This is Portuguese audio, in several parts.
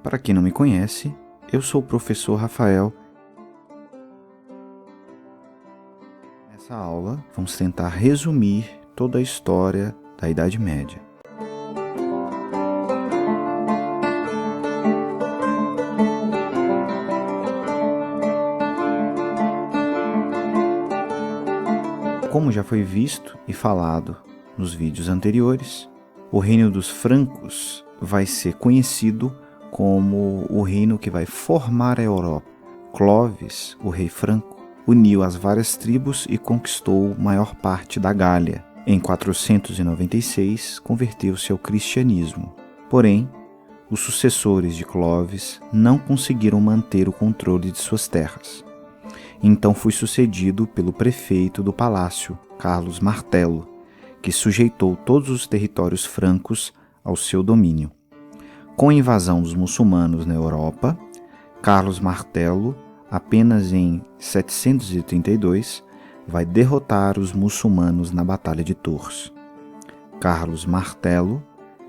Para quem não me conhece, eu sou o professor Rafael. Nessa aula, vamos tentar resumir toda a história da Idade Média. Como já foi visto e falado nos vídeos anteriores, o reino dos francos vai ser conhecido como o reino que vai formar a Europa. Clovis, o rei franco, uniu as várias tribos e conquistou maior parte da Gália. Em 496, converteu-se ao cristianismo. Porém, os sucessores de Clovis não conseguiram manter o controle de suas terras. Então foi sucedido pelo prefeito do palácio, Carlos Martelo, que sujeitou todos os territórios francos ao seu domínio. Com a invasão dos muçulmanos na Europa, Carlos Martelo, apenas em 732, vai derrotar os muçulmanos na Batalha de Tours. Carlos Martelo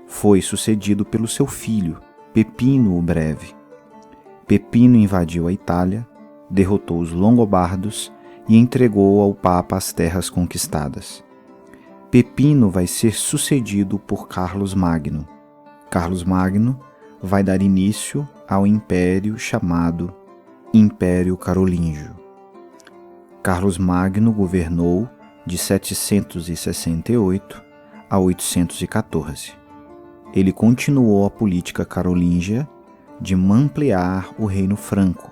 foi sucedido pelo seu filho, Pepino o Breve. Pepino invadiu a Itália, derrotou os longobardos e entregou ao Papa as terras conquistadas. Pepino vai ser sucedido por Carlos Magno. Carlos Magno vai dar início ao império chamado Império Carolíngio. Carlos Magno governou de 768 a 814. Ele continuou a política carolíngia de ampliar o reino franco.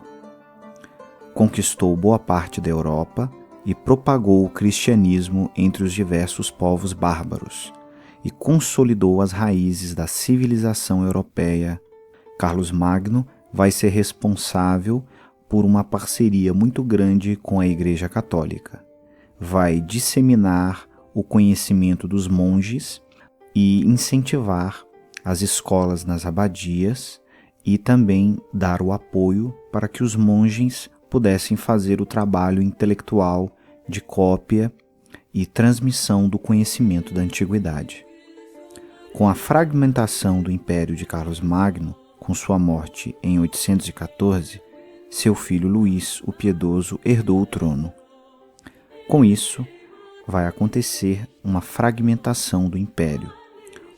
Conquistou boa parte da Europa e propagou o cristianismo entre os diversos povos bárbaros e consolidou as raízes da civilização europeia. Carlos Magno vai ser responsável por uma parceria muito grande com a Igreja Católica. Vai disseminar o conhecimento dos monges e incentivar as escolas nas abadias e também dar o apoio para que os monges pudessem fazer o trabalho intelectual de cópia e transmissão do conhecimento da antiguidade. Com a fragmentação do Império de Carlos Magno, com sua morte em 814, seu filho Luís o Piedoso herdou o trono. Com isso, vai acontecer uma fragmentação do Império,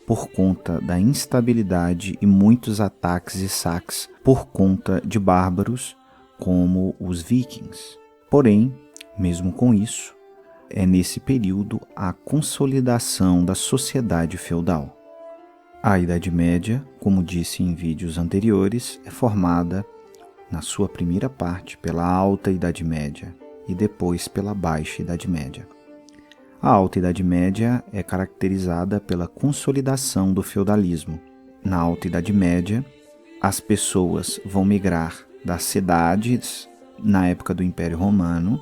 por conta da instabilidade e muitos ataques e saques por conta de bárbaros como os vikings. Porém, mesmo com isso, é nesse período a consolidação da sociedade feudal. A Idade Média, como disse em vídeos anteriores, é formada, na sua primeira parte, pela Alta Idade Média e depois pela Baixa Idade Média. A Alta Idade Média é caracterizada pela consolidação do feudalismo. Na Alta Idade Média, as pessoas vão migrar das cidades, na época do Império Romano,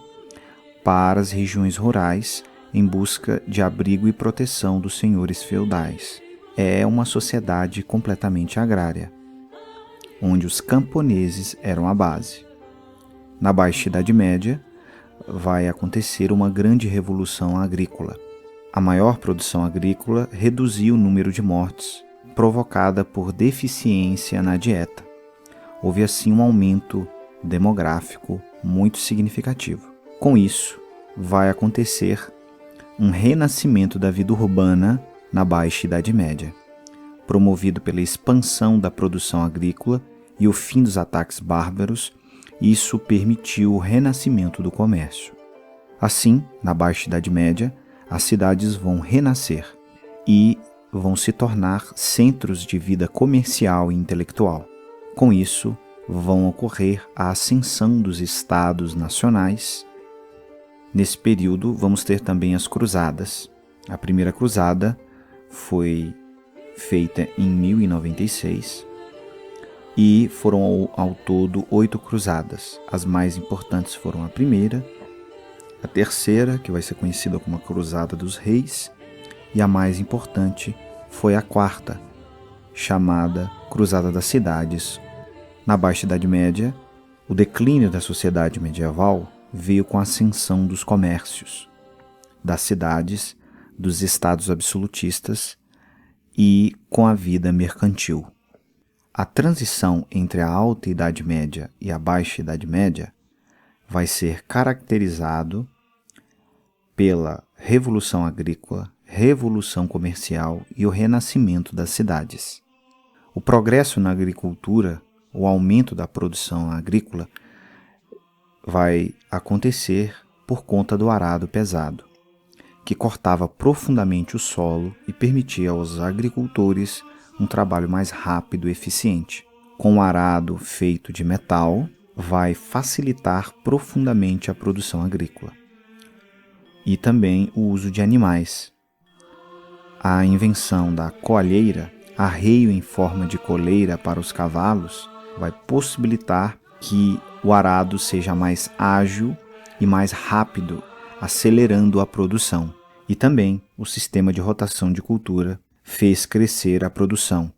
para as regiões rurais em busca de abrigo e proteção dos senhores feudais. É uma sociedade completamente agrária, onde os camponeses eram a base. Na Baixa Idade Média, vai acontecer uma grande revolução agrícola. A maior produção agrícola reduziu o número de mortes, provocada por deficiência na dieta. Houve assim um aumento demográfico muito significativo. Com isso, vai acontecer um renascimento da vida urbana na Baixa Idade Média, promovido pela expansão da produção agrícola e o fim dos ataques bárbaros. Isso permitiu o renascimento do comércio. Assim, na Baixa Idade Média, as cidades vão renascer e vão se tornar centros de vida comercial e intelectual. Com isso, vão ocorrer a ascensão dos estados nacionais. Nesse período, vamos ter também as cruzadas. A primeira cruzada foi feita em 1096 e foram ao todo 8 cruzadas. As mais importantes foram a primeira, a terceira, que vai ser conhecida como a Cruzada dos Reis, e a mais importante foi a quarta, chamada Cruzada das Cidades. Na Baixa Idade Média, o declínio da sociedade medieval veio com a ascensão dos comércios, das cidades, dos estados absolutistas e com a vida mercantil. A transição entre a Alta Idade Média e a Baixa Idade Média vai ser caracterizado pela Revolução Agrícola, Revolução Comercial e o renascimento das cidades. O progresso na agricultura, o aumento da produção agrícola, vai acontecer por conta do arado pesado, que cortava profundamente o solo e permitia aos agricultores um trabalho mais rápido e eficiente. Com o arado feito de metal, vai facilitar profundamente a produção agrícola. E também o uso de animais. A invenção da coalheira, arreio em forma de coleira para os cavalos, vai possibilitar que o arado seja mais ágil e mais rápido, acelerando a produção. E também o sistema de rotação de cultura fez crescer a produção.